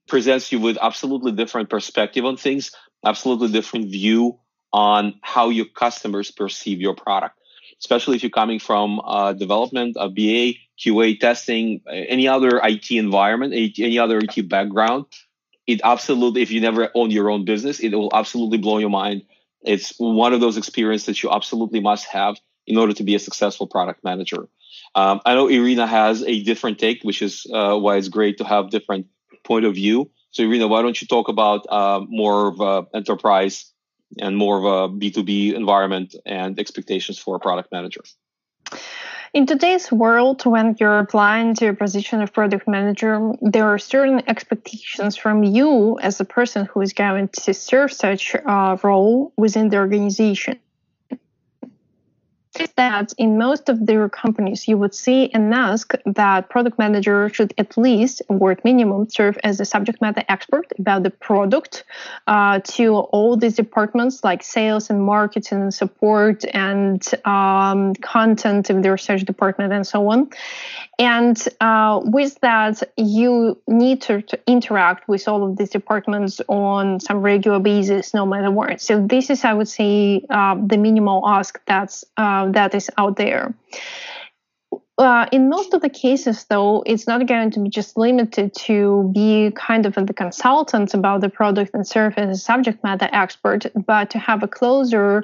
presents you with absolutely different perspective on things, absolutely different view on how your customers perceive your product, especially if you're coming from development, a BA, QA testing, any other IT environment, any other IT background. It absolutely, if you never own your own business, it will absolutely blow your mind. It's one of those experiences that you absolutely must have in order to be a successful product manager. I know Irina has a different take, which is why it's great to have different point of view. So Irina, why don't you talk about more of enterprise and more of a B2B environment and expectations for a product manager? In today's world, when you're applying to a position of product manager, there are certain expectations from you as a person who is going to serve such a role within the organization. That in most of their companies, you would see and ask that product manager should at least, or at minimum, serve as a subject matter expert about the product to all these departments like sales and marketing and support and content in the research department and so on. And with that, you need to interact with all of these departments on some regular basis, no matter what. So this is, I would say, the minimal ask that is out there. In most of the cases, though, it's not going to be just limited to be kind of the consultant about the product and serve as a subject matter expert, but to have a closer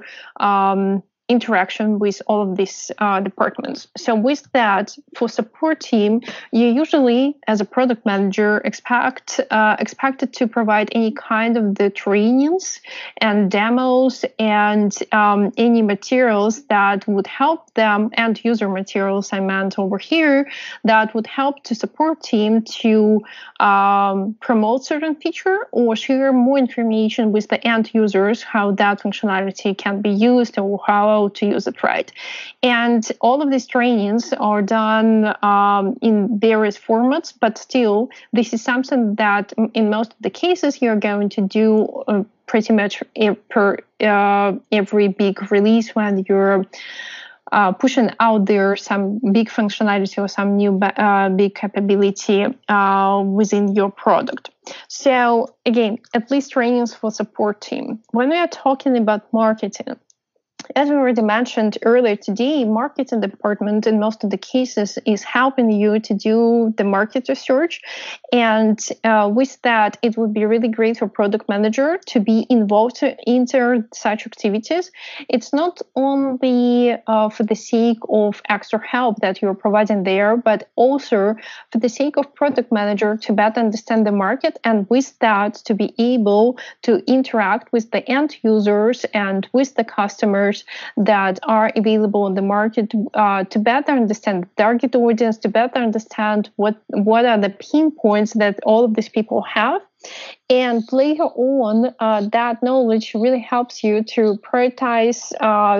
interaction with all of these departments. So with that, for support team, you usually, as a product manager, expected to provide any kind of the trainings and demos and any materials that would help them, and user materials I meant over here, that would help the support team to promote certain feature or share more information with the end users, how that functionality can be used or how how to use it right. And all of these trainings are done in various formats, but still, this is something that in most of the cases you're going to do pretty much per every big release when you're pushing out there some big functionality or some new big capability within your product. So again, at least trainings for support team. When we are talking about marketing, as we already mentioned earlier today, marketing department in most of the cases is helping you to do the market research. And with that, it would be really great for product manager to be involved into such activities. It's not only for the sake of extra help that you're providing there, but also for the sake of product manager to better understand the market, and with that, to be able to interact with the end users and with the customers that are available on the market to better understand the target audience, to better understand what are the pain points that all of these people have. And later on, that knowledge really helps you to prioritize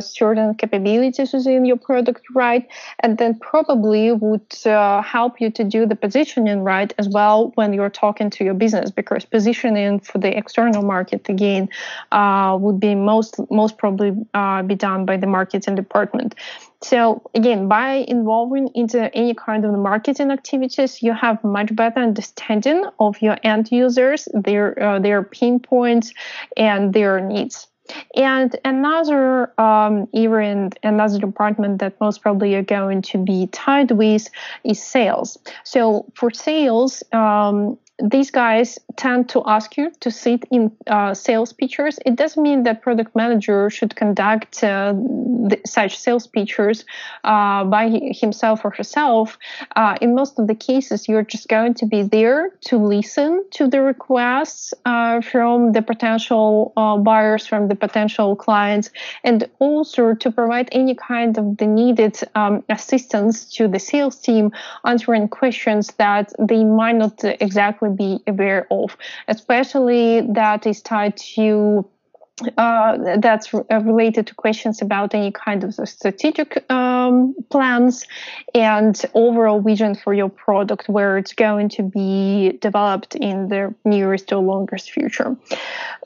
certain capabilities within your product right, and then probably would help you to do the positioning right as well when you're talking to your business, because positioning for the external market, again, would be most probably be done by the marketing department. So again, by involving into any kind of marketing activities, you have much better understanding of your end users, their pain points, and their needs. And another area and another department that most probably you're going to be tied with is sales. So for sales, these guys tend to ask you to sit in sales pitches. It doesn't mean that product manager should conduct such sales pitches by himself or herself. In most of the cases, you're just going to be there to listen to the requests from the potential buyers, from the potential clients, and also to provide any kind of the needed assistance to the sales team, answering questions that they might not exactly be aware of, especially that is tied to that's related to questions about any kind of strategic plans and overall vision for your product, where it's going to be developed in the nearest or longest future.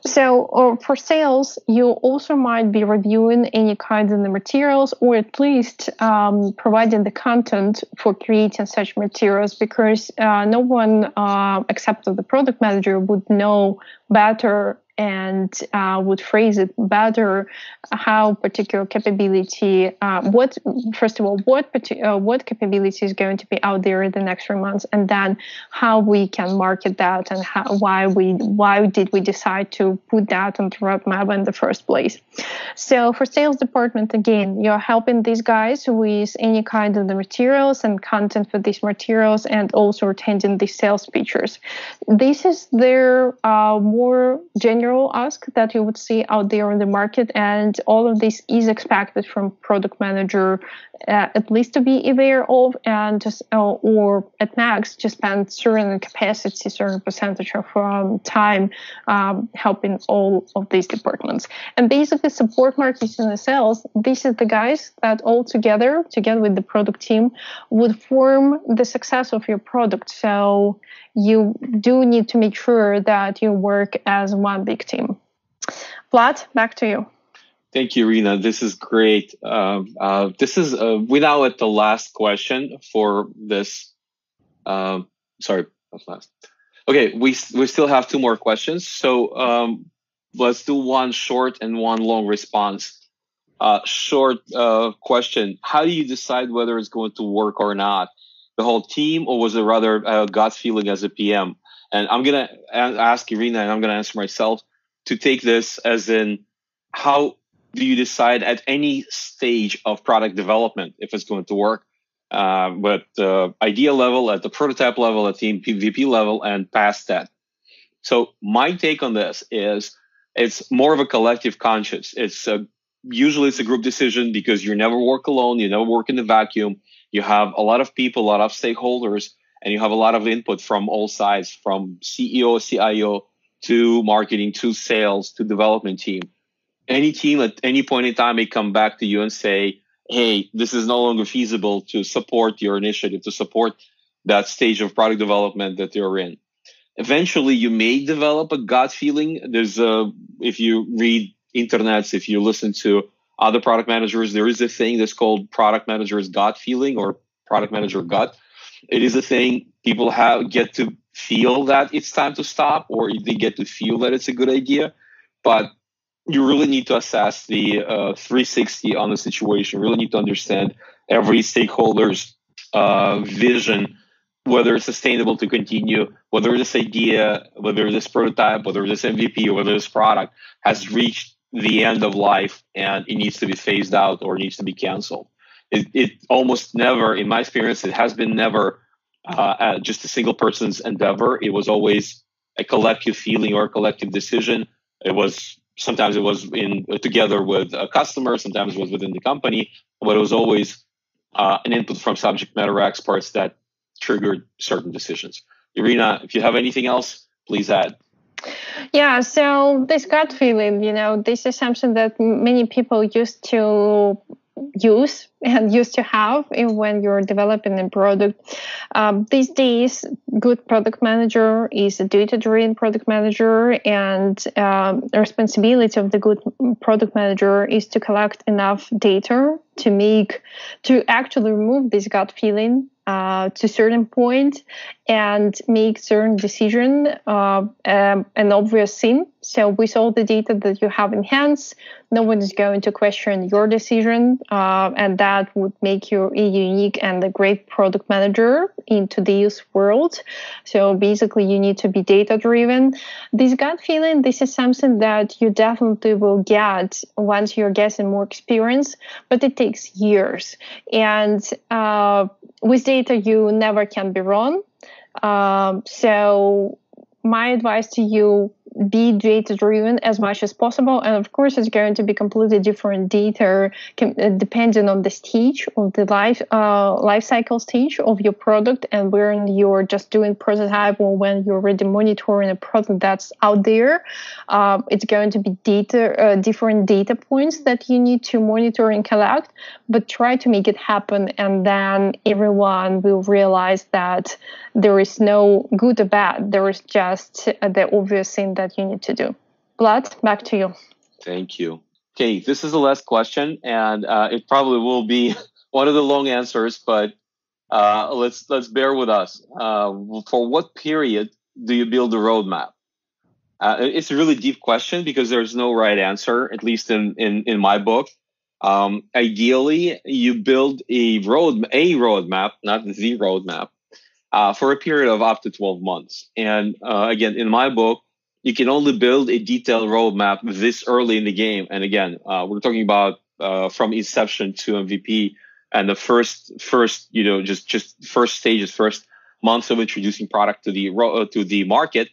So for sales, you also might be reviewing any kind of the materials, or at least providing the content for creating such materials, because no one except the product manager would know better and would phrase it better how particular capability, what capability is going to be out there in the next 3 months, and then how we can market that, and why did we decide to put that on the roadmap in the first place. So for sales department, again, you're helping these guys with any kind of the materials and content for these materials, and also attending the sales features. This is their more general ask that you would see out there in the market, and all of this is expected from product manager at least to be aware of, and just, or at max to spend certain capacity, certain percentage of time helping all of these departments. And basically support, marketing, and sales, these are the guys that all together with the product team would form the success of your product. So you do need to make sure that you work as one big team. Vlad, back to you. Thank you, Irina. This is great. This is we now at the last question for this. Sorry, that's last. Okay, we still have 2 more questions. So let's do one short and one long response. Short question: how do you decide whether it's going to work or not? The whole team, or was it rather a gut feeling as a PM? And I'm gonna ask Irina, and I'm gonna answer myself to take this as in, how do you decide at any stage of product development if it's going to work? But the idea level, at the prototype level, at the MVP level, and past that. So my take on this is it's more of a collective conscience. Usually it's a group decision, because you never work alone. You never work in a vacuum. You have a lot of people, a lot of stakeholders, and you have a lot of input from all sides, from CEO, CIO, to marketing, to sales, to development team. any team at any point in time may come back to you and say, hey, this is no longer feasible to support your initiative, to support that stage of product development that you're in. Eventually, you may develop a gut feeling. If you read internets, if you listen to other product managers, there is a thing that's called product manager's gut feeling or product manager gut. It is a thing people get to feel that it's time to stop, or they get to feel that it's a good idea. But you really need to assess the 360 on the situation. You really need to understand every stakeholder's vision, whether it's sustainable to continue, whether this idea, whether this prototype, whether this MVP, or whether this product has reached the end of life and it needs to be phased out or needs to be canceled. It almost never, in my experience, it has been never just a single person's endeavor. It was always a collective feeling or a collective decision. Sometimes it was together with a customer, sometimes it was within the company, but it was always an input from subject matter experts that triggered certain decisions. Irina, if you have anything else, please add. Yeah, so this gut feeling, this is something that many people used to have when you're developing a product. These days, good product manager is a data-driven product manager, and the responsibility of the good product manager is to collect enough data to actually remove this gut feeling to a certain point and make certain decision an obvious thing. So with all the data that you have in hands, no one is going to question your decision, and that would make you a unique and a great product manager in today's world. So basically, you need to be data-driven. This gut feeling, this is something that you definitely will get once you're getting more experience, but it takes years. And with data, you never can be wrong. So my advice to you, be data-driven as much as possible. And of course, it's going to be completely different data depending on the stage of the life cycle stage of your product, and when you're just doing prototype or when you're already monitoring a product that's out there. It's going to be different data points that you need to monitor and collect, but try to make it happen, and then everyone will realize that there is no good or bad. There is just the obvious thing that you need to do. Vlad, back to you. Thank you. Okay, this is the last question, and it probably will be one of the long answers, but let's bear with us. For what period do you build a roadmap? It's a really deep question because there's no right answer, at least in my book. Ideally, you build a roadmap, not the roadmap, for a period of up to 12 months. And again, in my book, you can only build a detailed roadmap this early in the game. And again, we're talking about from inception to MVP, and the first just first stages, first months of introducing product to the market.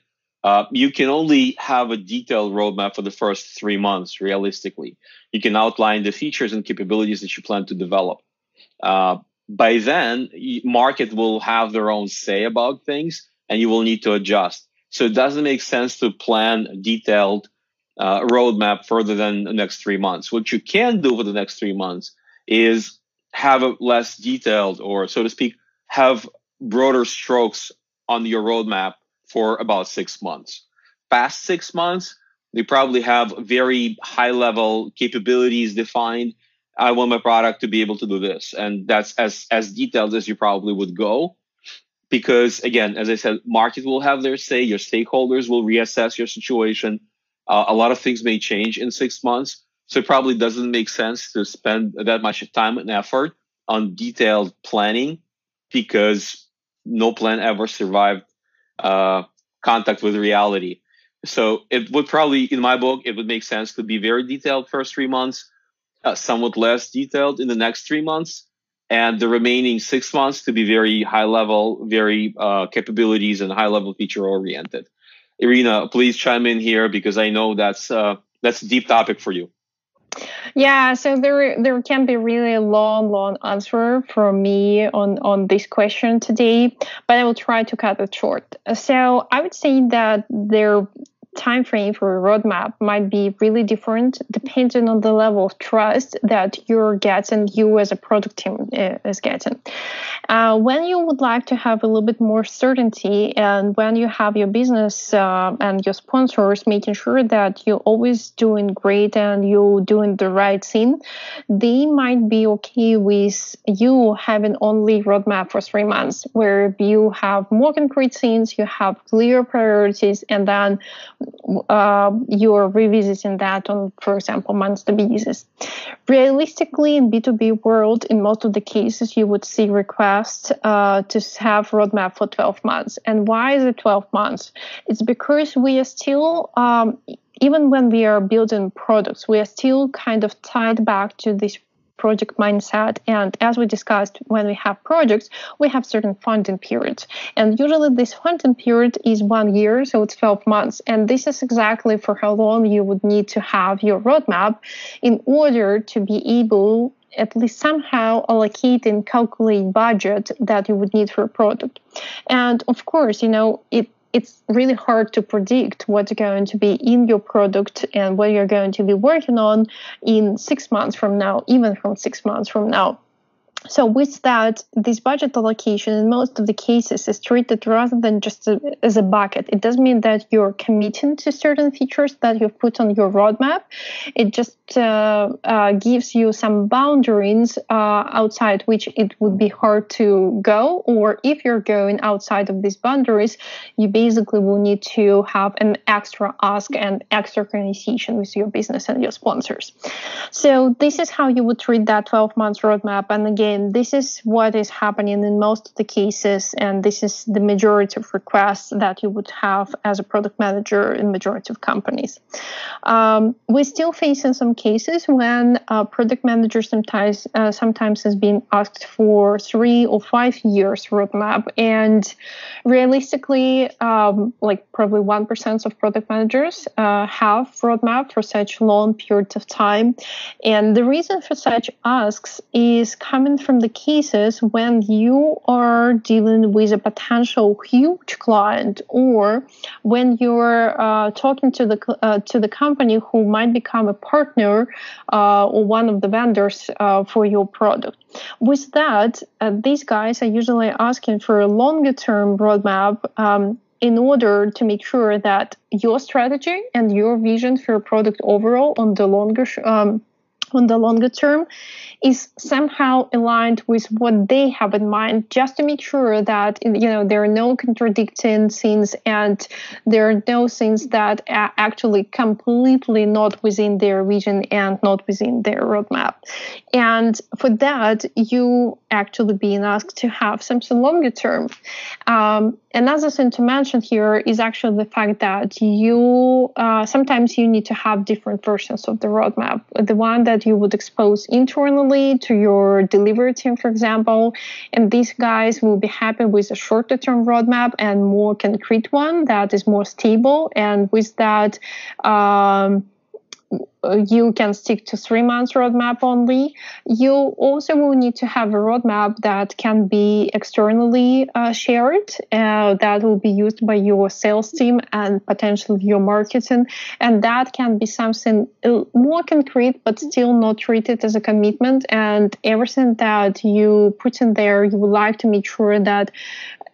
You can only have a detailed roadmap for the first 3 months. Realistically, you can outline the features and capabilities that you plan to develop. By then, market will have their own say about things, and you will need to adjust. So it doesn't make sense to plan a detailed roadmap further than the next 3 months. What you can do for the next 3 months is have a less detailed, or so to speak, have broader strokes on your roadmap for about 6 months. Past 6 months, they probably have very high-level capabilities defined. I want my product to be able to do this. And that's as detailed as you probably would go. Because again, as I said, market will have their say, your stakeholders will reassess your situation. A lot of things may change in 6 months. So it probably doesn't make sense to spend that much time and effort on detailed planning, because no plan ever survived contact with reality. So it would probably, in my book, it would make sense to be very detailed first 3 months, somewhat less detailed in the next 3 months, and the remaining 6 months to be very high level, very capabilities and high level feature oriented. Irina, please chime in here, because I know that's a deep topic for you. Yeah, so there can be really a long answer from me on this question today, but I will try to cut it short. So I would say that time frame for a roadmap might be really different depending on the level of trust that you're getting, you as a product team is getting. When you would like to have a little bit more certainty, and when you have your business and your sponsors making sure that you're always doing great and you're doing the right thing, they might be okay with you having only roadmap for 3 months, where you have more concrete things, you have clear priorities, and then you're revisiting that on, for example, monthly basis. Realistically, in B2B world, in most of the cases, you would see requests to have roadmap for 12 months. And why is it 12 months? It's because we are still, even when we are building products, we are still kind of tied back to this project mindset. And as we discussed, when we have projects, we have certain funding periods. And usually this funding period is 1 year, so it's 12 months. And this is exactly for how long you would need to have your roadmap in order to be able at least somehow allocate and calculate budget that you would need for a product. And of course, it's really hard to predict what's going to be in your product and what you're going to be working on in 6 months from now, even from 6 months from now. So with that, this budget allocation in most of the cases is treated rather than just as a bucket. It doesn't mean that you're committing to certain features that you've put on your roadmap. It just gives you some boundaries outside which it would be hard to go. Or if you're going outside of these boundaries, you basically will need to have an extra ask and extra conversation with your business and your sponsors. So this is how you would treat that 12 months roadmap. And again, this is what is happening in most of the cases, and this is the majority of requests that you would have as a product manager in majority of companies. We're still facing some cases when product managers sometimes has been asked for 3 or 5 years roadmap, and realistically, like probably 1% of product managers have roadmap for such long periods of time. And the reason for such asks is coming from the cases when you are dealing with a potential huge client, or when you're talking to the company who might become a partner or one of the vendors for your product. With that, these guys are usually asking for a longer term roadmap in order to make sure that your strategy and your vision for your product overall on the longer term is somehow aligned with what they have in mind, just to make sure that there are no contradicting things and there are no things that are actually completely not within their vision and not within their roadmap. And for that, you actually being asked to have something longer term. Another thing to mention here is actually the fact that you sometimes you need to have different versions of the roadmap. The one that you would expose internally to your delivery team, for example, and these guys will be happy with a shorter term roadmap and more concrete one that is more stable. And with that, you can stick to 3 months roadmap only. You also will need to have a roadmap that can be externally shared, that will be used by your sales team and potentially your marketing. And that can be something more concrete, but still not treated as a commitment. And everything that you put in there, you would like to make sure that,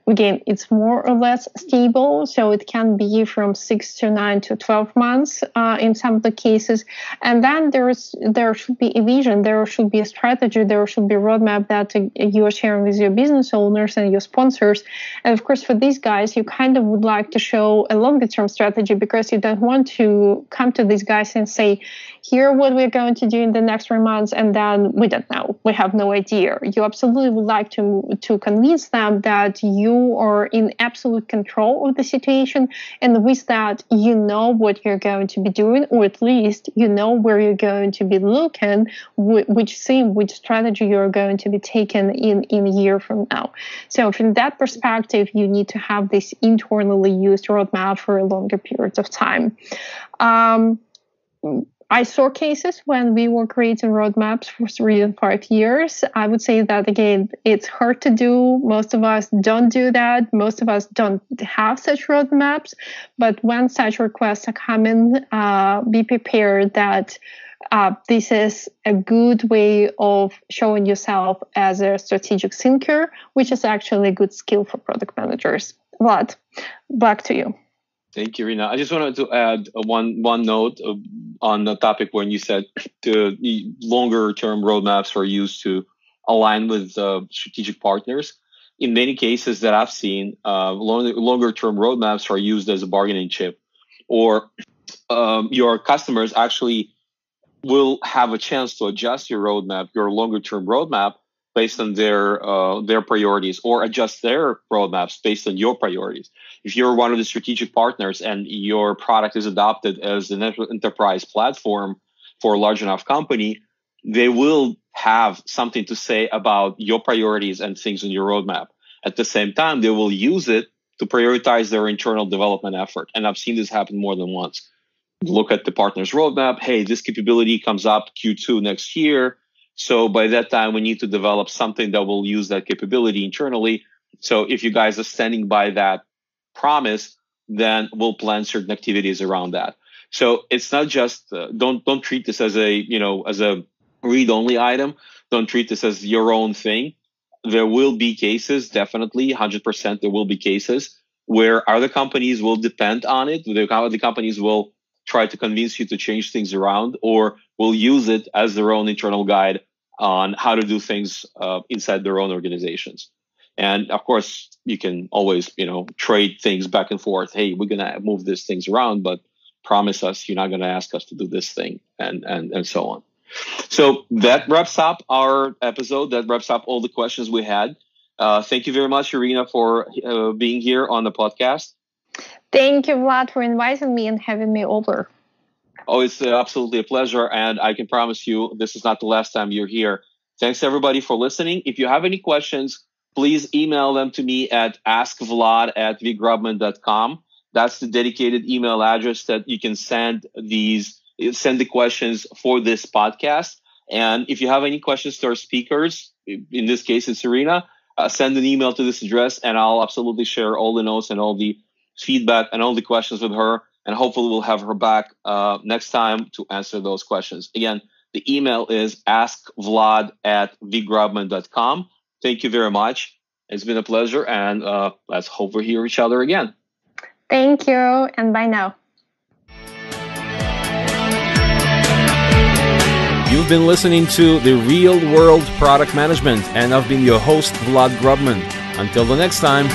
again, it's more or less stable, so it can be from 6 to 9 to 12 months in some of the cases. And then there should be a vision, there should be a strategy, there should be a roadmap that you are sharing with your business owners and your sponsors. And of course, for these guys, you kind of would like to show a longer term strategy, because you don't want to come to these guys and say, here what we're going to do in the next 3 months, and then we don't know, we have no idea. You absolutely would like to convince them that you are in absolute control of the situation, and with that, you know what you're going to be doing, or at least you know where you're going to be looking, which strategy you're going to be taking in a year from now. So from that perspective, you need to have this internally used roadmap for a longer period of time. I saw cases when we were creating roadmaps for 3 and 5 years. I would say that, again, it's hard to do. Most of us don't do that. Most of us don't have such roadmaps. But when such requests are coming, be prepared that this is a good way of showing yourself as a strategic thinker, which is actually a good skill for product managers. Vlad, back to you. Thank you, Irina. I just wanted to add one note on the topic when you said the longer term roadmaps are used to align with strategic partners. In many cases that I've seen, longer term roadmaps are used as a bargaining chip, or your customers actually will have a chance to adjust your roadmap, your longer term roadmap, based on their priorities, or adjust their roadmaps based on your priorities. If you're one of the strategic partners and your product is adopted as an enterprise platform for a large enough company, they will have something to say about your priorities and things in your roadmap. At the same time, they will use it to prioritize their internal development effort. And I've seen this happen more than once. Look at the partner's roadmap. Hey, this capability comes up Q2 next year. So by that time, we need to develop something that will use that capability internally. So if you guys are standing by that promise, then we'll plan certain activities around that. So it's not just don't treat this as a read-only item. Don't treat this as your own thing. There will be cases, definitely 100%. There will be cases where other companies will depend on it. The companies will try to convince you to change things around, or will use it as their own internal guide on how to do things inside their own organizations. And of course, you can always, trade things back and forth. Hey, we're going to move these things around, but promise us you're not going to ask us to do this thing, and so on. So that wraps up our episode. That wraps up all the questions we had. Thank you very much, Irina, for being here on the podcast. Thank you, Vlad, for inviting me and having me over. Oh, it's absolutely a pleasure. And I can promise you this is not the last time you're here. Thanks, everybody, for listening. If you have any questions, please email them to me at askvlad@vgrubman.com. That's the dedicated email address that you can send the questions for this podcast. And if you have any questions to our speakers, in this case, it's Irina, send an email to this address, and I'll absolutely share all the notes and all the feedback and all the questions with her, and hopefully we'll have her back next time to answer those questions. Again, the email is askvlad@vgrubman.com. Thank you very much. It's been a pleasure, and let's hope we hear each other again. Thank you, and bye now. You've been listening to The Real World Product Management, and I've been your host, Vlad Grubman. Until the next time.